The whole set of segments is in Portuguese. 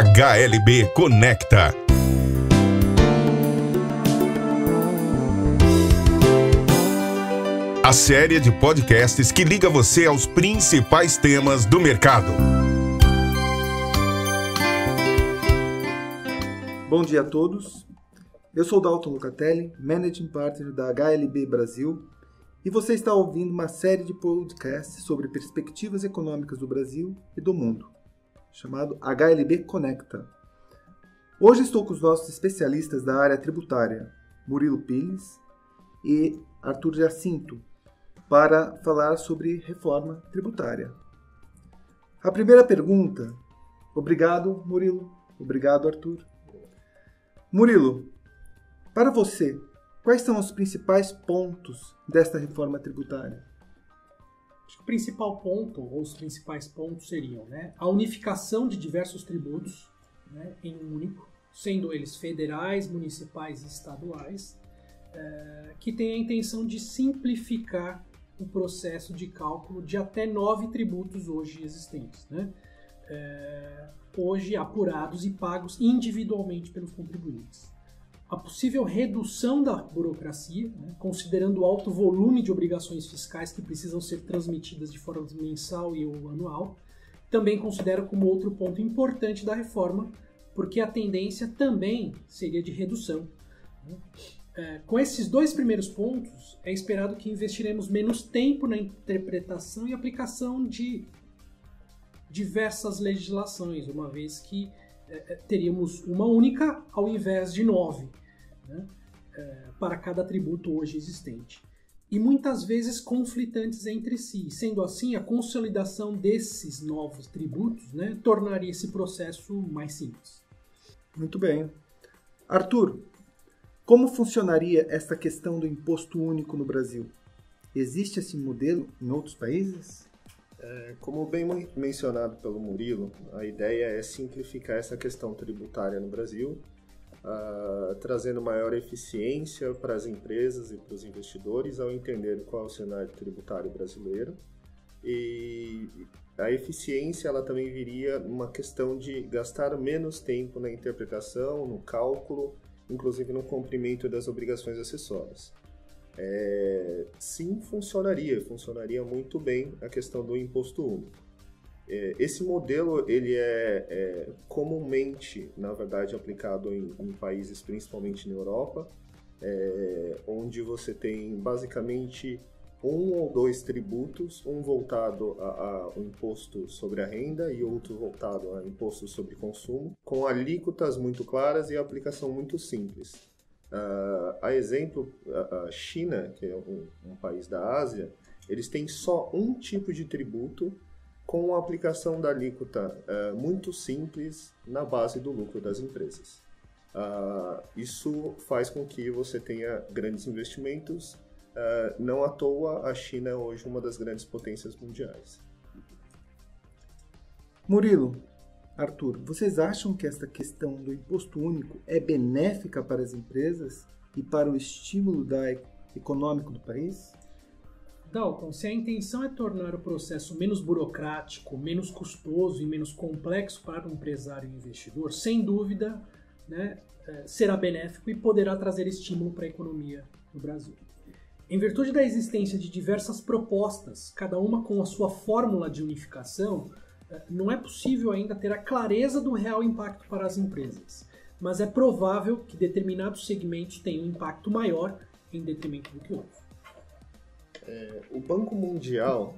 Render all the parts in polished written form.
HLB Conecta. A série de podcasts que liga você aos principais temas do mercado. Bom dia a todos. Eu sou Dalton Lucatelli, Managing Partner da HLB Brasil, e você está ouvindo uma série de podcasts sobre perspectivas econômicas do Brasil e do mundo, chamado HLB Conecta. Hoje estou com os nossos especialistas da área tributária, Murilo Pires e Arthur Jacinto, para falar sobre reforma tributária. A primeira pergunta, obrigado Murilo, obrigado Arthur. Murilo, para você, quais são os principais pontos desta reforma tributária? Acho que o principal ponto, ou os principais pontos seriam, a unificação de diversos tributos, em um único, sendo eles federais, municipais e estaduais, que tem a intenção de simplificar o processo de cálculo de até 9 tributos hoje existentes, hoje apurados e pagos individualmente pelos contribuintes. A possível redução da burocracia, considerando o alto volume de obrigações fiscais que precisam ser transmitidas de forma mensal e ou anual, também considero como outro ponto importante da reforma, porque a tendência também seria de redução. Com esses dois primeiros pontos, é esperado que investiremos menos tempo na interpretação e aplicação de diversas legislações, uma vez que teríamos uma única ao invés de 9, para cada tributo hoje existente. E muitas vezes conflitantes entre si. Sendo assim, a consolidação desses novos tributos tornaria esse processo mais simples. Muito bem. Arthur, como funcionaria essa questão do imposto único no Brasil? Existe esse modelo em outros países? Como bem mencionado pelo Murilo, a ideia é simplificar essa questão tributária no Brasil, trazendo maior eficiência para as empresas e para os investidores ao entender qual é o cenário tributário brasileiro. E a eficiência ela também viria numa questão de gastar menos tempo na interpretação, no cálculo, inclusive no cumprimento das obrigações acessórias. Sim, funcionaria muito bem a questão do imposto único. Esse modelo ele é comumente, na verdade, aplicado em países, principalmente na Europa, onde você tem basicamente um ou dois tributos, um voltado ao imposto sobre a renda e outro voltado a imposto sobre consumo, com alíquotas muito claras e aplicação muito simples. A exemplo, a China, que é um país da Ásia, eles têm só um tipo de tributo com a aplicação da alíquota muito simples na base do lucro das empresas. Isso faz com que você tenha grandes investimentos. Não à toa, a China é hoje uma das grandes potências mundiais. Murilo, Arthur, vocês acham que essa questão do imposto único é benéfica para as empresas e para o estímulo econômico do país? Dalton, se a intenção é tornar o processo menos burocrático, menos custoso e menos complexo para o empresário e investidor, sem dúvida, será benéfico e poderá trazer estímulo para a economia do Brasil. Em virtude da existência de diversas propostas, cada uma com a sua fórmula de unificação, não é possível ainda ter a clareza do real impacto para as empresas, mas é provável que determinados segmentos tenham um impacto maior em detrimento do que outros. O Banco Mundial,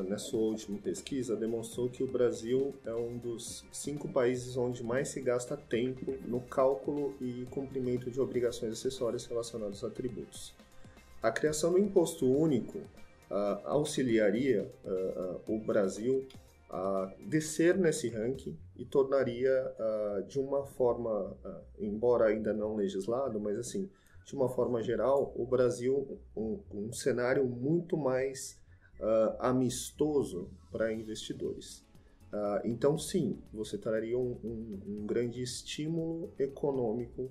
na sua última pesquisa, demonstrou que o Brasil é um dos 5 países onde mais se gasta tempo no cálculo e cumprimento de obrigações acessórias relacionadas a tributos. A criação do imposto único auxiliaria o Brasil a descer nesse ranking e tornaria de uma forma, embora ainda não legislado, mas assim, de uma forma geral, o Brasil um cenário muito mais amistoso para investidores. Então sim, você traria um grande estímulo econômico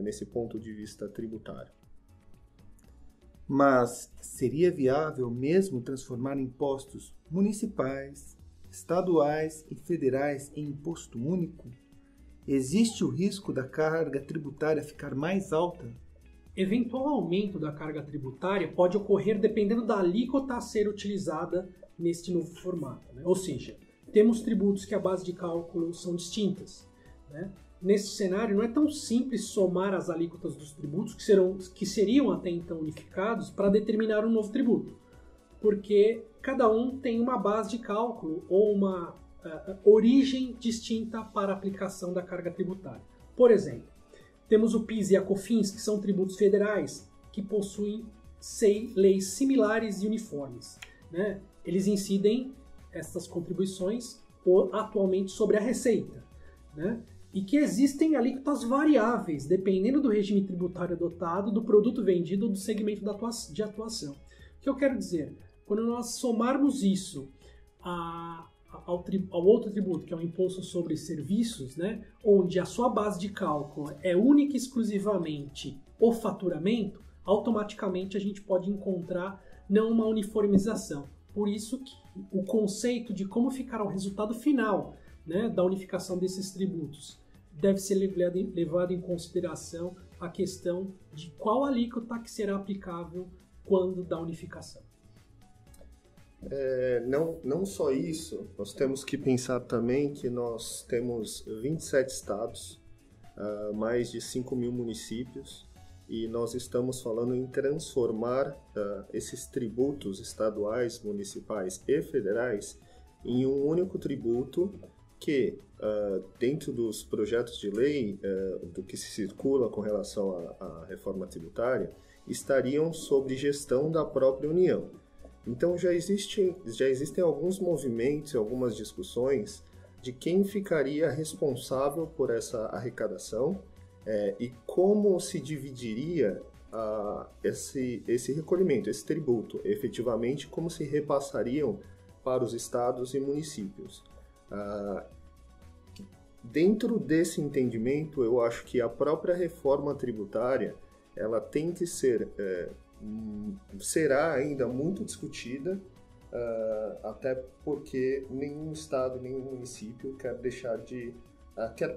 nesse ponto de vista tributário. Mas seria viável mesmo transformar impostos municipais, estaduais e federais em imposto único, existe o risco da carga tributária ficar mais alta? Eventual aumento da carga tributária pode ocorrer dependendo da alíquota a ser utilizada neste novo formato, né? Ou seja, temos tributos que a base de cálculo são distintas, né? Nesse cenário, não é tão simples somar as alíquotas dos tributos que seriam até então unificados para determinar um novo tributo, porque cada um tem uma base de cálculo ou uma origem distinta para a aplicação da carga tributária. Por exemplo, temos o PIS e a COFINS, que são tributos federais, que possuem leis similares e uniformes, né? Eles incidem essas contribuições atualmente sobre a receita, né? E que existem alíquotas variáveis, dependendo do regime tributário adotado, do produto vendido ou do segmento de atuação. O que eu quero dizer? Quando nós somarmos isso ao outro tributo, que é o imposto sobre serviços, né, onde a sua base de cálculo é única e exclusivamente o faturamento, automaticamente a gente pode encontrar não uma uniformização. Por isso que o conceito de como ficará o resultado final, né, da unificação desses tributos deve ser levado em consideração a questão de qual alíquota que será aplicável quando da unificação. Não só isso, nós temos que pensar também que nós temos 27 estados, mais de 5 mil municípios, e nós estamos falando em transformar esses tributos estaduais, municipais e federais em um único tributo que, dentro dos projetos de lei do que se circula com relação à reforma tributária, estariam sob gestão da própria União. Então já existem alguns movimentos, algumas discussões de quem ficaria responsável por essa arrecadação e como se dividiria esse recolhimento, esse tributo, efetivamente como se repassariam para os estados e municípios. Dentro desse entendimento, eu acho que a própria reforma tributária ela tem que será ainda muito discutida, até porque nenhum estado, nenhum município quer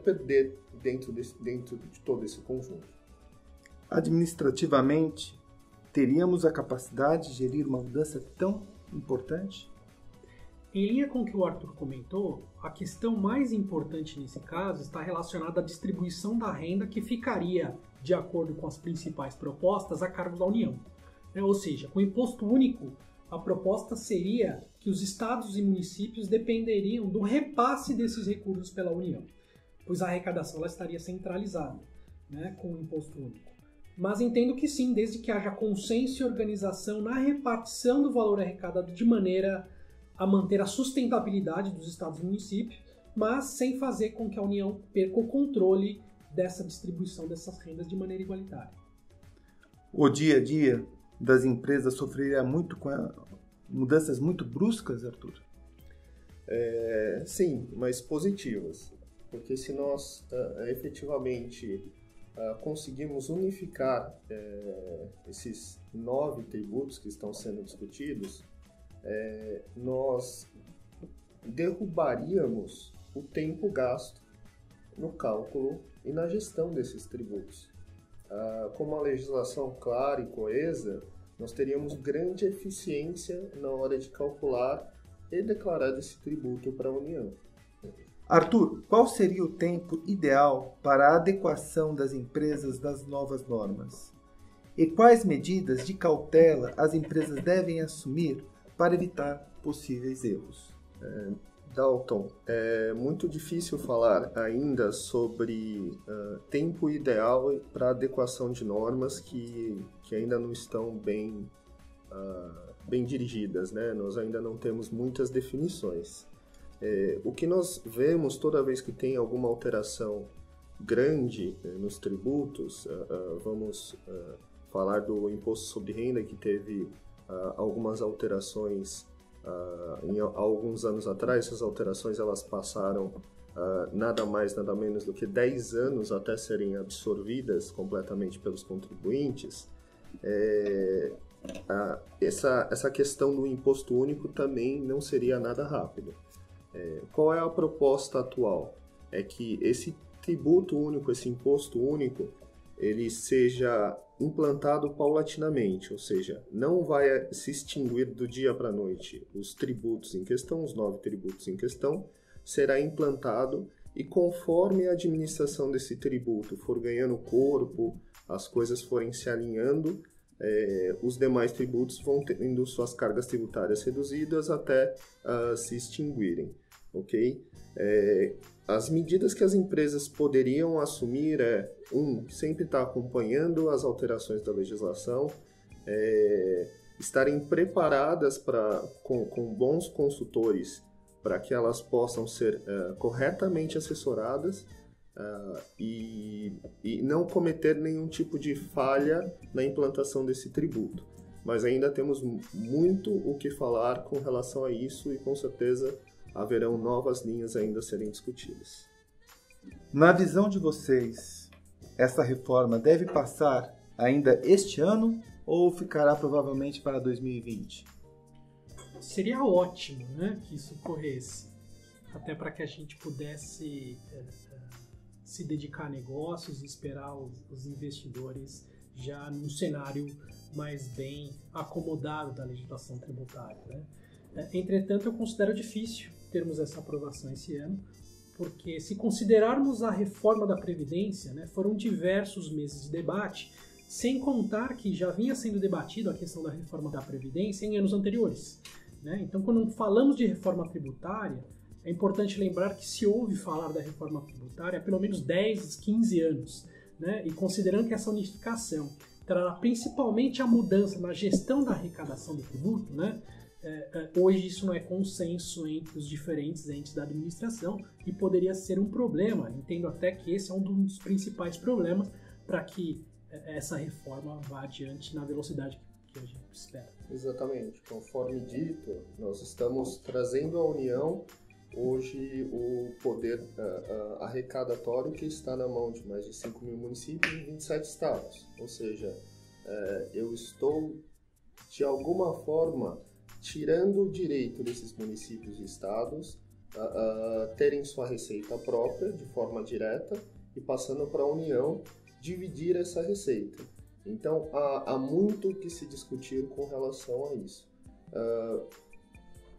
perder dentro de todo esse conjunto. Administrativamente, teríamos a capacidade de gerir uma mudança tão importante? Em linha com o que o Arthur comentou, a questão mais importante nesse caso está relacionada à distribuição da renda que ficaria, de acordo com as principais propostas, a cargo da União. Ou seja, com o imposto único, a proposta seria que os estados e municípios dependeriam do repasse desses recursos pela União, pois a arrecadação ela estaria centralizada, né, com o imposto único. Mas entendo que sim, desde que haja consenso e organização na repartição do valor arrecadado de maneira a manter a sustentabilidade dos estados e municípios, mas sem fazer com que a União perca o controle dessa distribuição dessas rendas de maneira igualitária. O dia a dia das empresas sofreria muito com mudanças muito bruscas, Arthur? Sim, mas positivas. Porque se nós efetivamente conseguirmos unificar esses 9 tributos que estão sendo discutidos, nós derrubaríamos o tempo gasto no cálculo e na gestão desses tributos. Com uma legislação clara e coesa, nós teríamos grande eficiência na hora de calcular e declarar esse tributo para a União. Arthur, qual seria o tempo ideal para a adequação das empresas das novas normas? E quais medidas de cautela as empresas devem assumir para evitar possíveis erros? Dalton, é muito difícil falar ainda sobre tempo ideal para adequação de normas que ainda não estão bem dirigidas, né? Nós ainda não temos muitas definições. O que nós vemos toda vez que tem alguma alteração grande nos tributos, vamos falar do imposto sobre renda, que teve algumas alterações há alguns anos atrás. Essas alterações elas passaram nada mais, nada menos do que 10 anos até serem absorvidas completamente pelos contribuintes. Essa questão do imposto único também não seria nada rápido. Qual é a proposta atual? É que esse tributo único, esse imposto único, ele seja implantado paulatinamente, ou seja, não vai se extinguir do dia para a noite os tributos em questão, os 9 tributos em questão, será implantado e conforme a administração desse tributo for ganhando corpo, as coisas forem se alinhando, os demais tributos vão tendo suas cargas tributárias reduzidas até se extinguirem, ok? As medidas que as empresas poderiam assumir sempre estar acompanhando as alterações da legislação, estarem preparadas com bons consultores para que elas possam ser corretamente assessoradas e não cometer nenhum tipo de falha na implantação desse tributo. Mas ainda temos muito o que falar com relação a isso e com certeza haverão novas linhas ainda a serem discutidas. Na visão de vocês, essa reforma deve passar ainda este ano ou ficará provavelmente para 2020? Seria ótimo, né, que isso ocorresse, até para que a gente pudesse se dedicar a negócios e esperar os investidores já num cenário mais bem acomodado da legislação tributária, né? Entretanto, eu considero difícil termos essa aprovação esse ano, porque se considerarmos a reforma da Previdência, né, foram diversos meses de debate, sem contar que já vinha sendo debatido a questão da reforma da Previdência em anos anteriores, né? Então, quando falamos de reforma tributária, é importante lembrar que se ouve falar da reforma tributária há pelo menos 10, 15 anos, né? E considerando que essa unificação trará principalmente a mudança na gestão da arrecadação do tributo, né? Hoje isso não é consenso entre os diferentes entes da administração e poderia ser um problema. Entendo até que esse é um dos principais problemas para que essa reforma vá adiante na velocidade que a gente espera. Exatamente. Conforme dito, nós estamos trazendo à União hoje o poder arrecadatório que está na mão de mais de 5 mil municípios em 27 estados. Ou seja, eu estou, de alguma forma, tirando o direito desses municípios e estados a terem sua receita própria de forma direta e passando para a União dividir essa receita. Então, há muito que se discutir com relação a isso.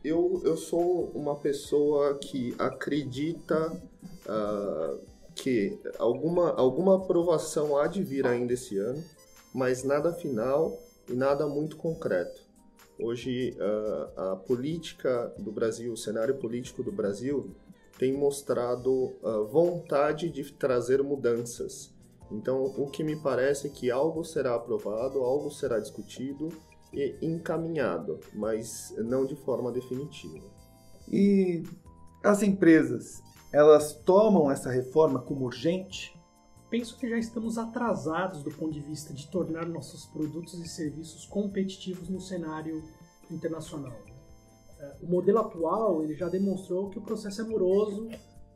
Eu sou uma pessoa que acredita que alguma aprovação há de vir ainda esse ano, mas nada final e nada muito concreto. Hoje, a política do Brasil, o cenário político do Brasil, tem mostrado vontade de trazer mudanças. Então, o que me parece é que algo será aprovado, algo será discutido e encaminhado, mas não de forma definitiva. E as empresas, elas tomam essa reforma como urgente? Penso que já estamos atrasados do ponto de vista de tornar nossos produtos e serviços competitivos no cenário internacional. O modelo atual ele já demonstrou que o processo é moroso,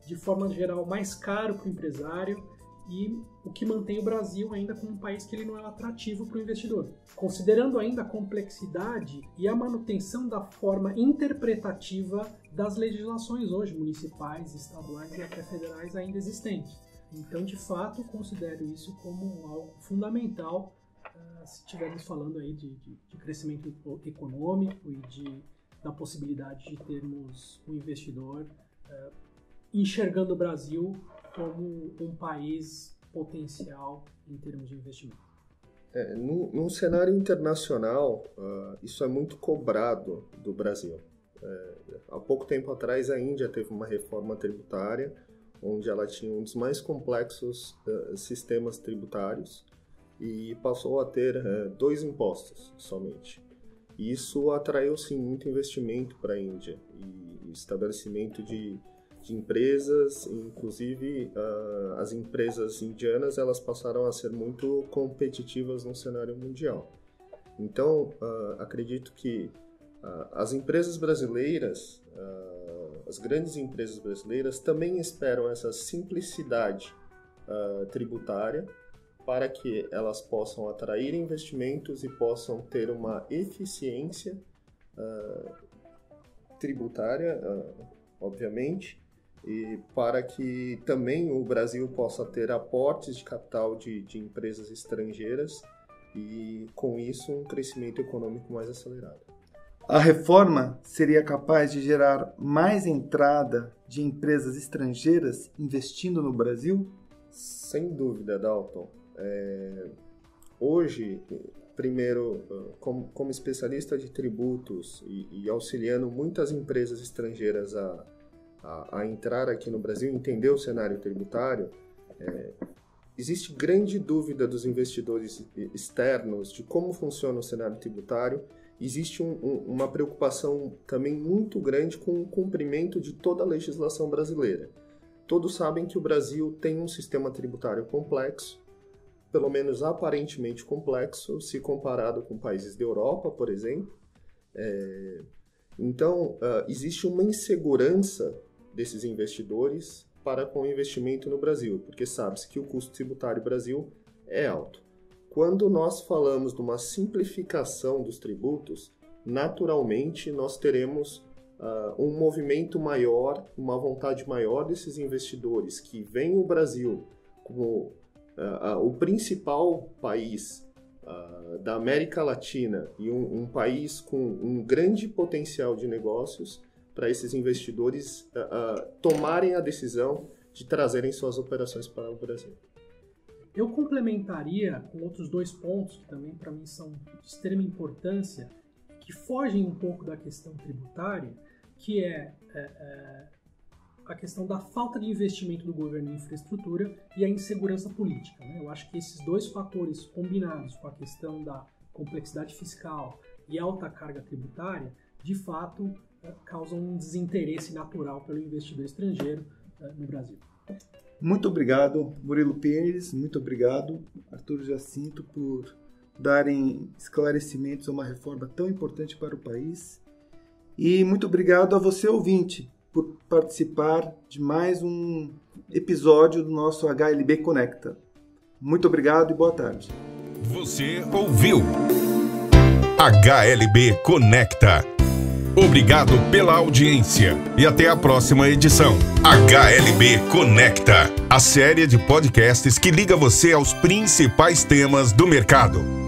de forma geral mais caro para o empresário e o que mantém o Brasil ainda como um país que ele não é atrativo para o investidor. Considerando ainda a complexidade e a manutenção da forma interpretativa das legislações hoje municipais, estaduais e até federais ainda existentes. Então, de fato, considero isso como algo fundamental se estivermos falando aí de crescimento econômico e da possibilidade de termos um investidor enxergando o Brasil como um país potencial em termos de investimento. No cenário internacional, isso é muito cobrado do Brasil. Há pouco tempo atrás, a Índia teve uma reforma tributária onde ela tinha um dos mais complexos sistemas tributários e passou a ter 2 impostos somente. E isso atraiu sim muito investimento para a Índia e estabelecimento de empresas, inclusive as empresas indianas elas passaram a ser muito competitivas no cenário mundial. Então, acredito que as empresas brasileiras, as grandes empresas brasileiras também esperam essa simplicidade tributária para que elas possam atrair investimentos e possam ter uma eficiência tributária, obviamente, e para que também o Brasil possa ter aportes de capital de empresas estrangeiras e, com isso, um crescimento econômico mais acelerado. A reforma seria capaz de gerar mais entrada de empresas estrangeiras investindo no Brasil? Sem dúvida, Dalton. Hoje, primeiro, como especialista de tributos e auxiliando muitas empresas estrangeiras a entrar aqui no Brasil, entender o cenário tributário, existe grande dúvida dos investidores externos de como funciona o cenário tributário. Existe uma preocupação também muito grande com o cumprimento de toda a legislação brasileira. Todos sabem que o Brasil tem um sistema tributário complexo, pelo menos aparentemente complexo, se comparado com países da Europa, por exemplo. Então, existe uma insegurança desses investidores para com o investimento no Brasil, porque sabe-se que o custo tributário do Brasil é alto. Quando nós falamos de uma simplificação dos tributos, naturalmente nós teremos um movimento maior, uma vontade maior desses investidores que veem o Brasil como o principal país da América Latina e um país com um grande potencial de negócios, para esses investidores tomarem a decisão de trazerem suas operações para o Brasil. Eu complementaria com outros 2 pontos que também para mim são de extrema importância, que fogem um pouco da questão tributária, que é a questão da falta de investimento do governo em infraestrutura e a insegurança política, né? Eu acho que esses 2 fatores combinados com a questão da complexidade fiscal e alta carga tributária, de fato, causam um desinteresse natural pelo investidor estrangeiro no Brasil. Muito obrigado, Murilo Pires, muito obrigado, Arthur Jacinto, por darem esclarecimentos a uma reforma tão importante para o país. E muito obrigado a você, ouvinte, por participar de mais um episódio do nosso HLB Conecta. Muito obrigado e boa tarde. Você ouviu HLB Conecta. Obrigado pela audiência e até a próxima edição. HLB Conecta, a série de podcasts que liga você aos principais temas do mercado.